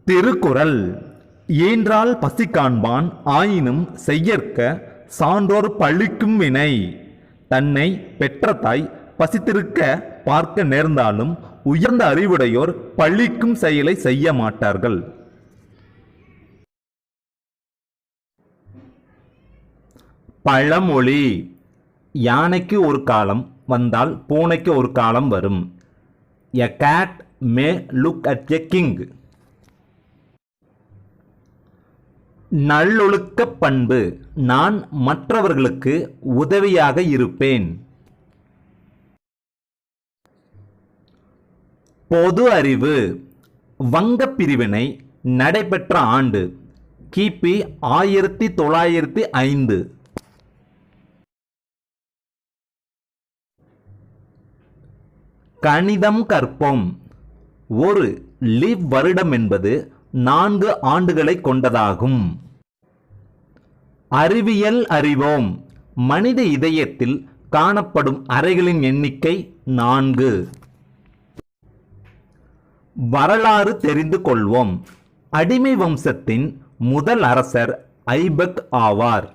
திருக்குறள். ஈன்றால் பசி காண்பான் ஆயினும் செய்யற்க சான்றோர் பழிக்கும் வினை. தன்னை பெற்ற தாய் பசித்திருக்க பார்க்க நேர்ந்தாலும் உயர்ந்த அறிவுடையோர் பழிக்கும் செயலை செய்ய மாட்டார்கள். பழமொழி. யானைக்கு ஒரு காலம் வந்தால் பூனைக்கு ஒரு காலம் வரும். A cat may look at a king. நல்லொழுக்க பண்பு. நான் மற்றவர்களுக்கு உதவியாக இருப்பேன். பொது அறிவு. வங்கப் பிரிவினை நடைபெற்ற ஆண்டு கிபி 1905. கணிதம் கற்போம். ஒரு லீப் வருடம் என்பது 4 ஆண்டுகளை கொண்டதாகும். அறிவியல் அறிவோம். மனித இதயத்தில் காணப்படும் அறைகளின் எண்ணிக்கை 4. வரலாறு தெரிந்து கொள்வோம். அடிமை வம்சத்தின் முதல் அரசர் ஐபக் ஆவார்.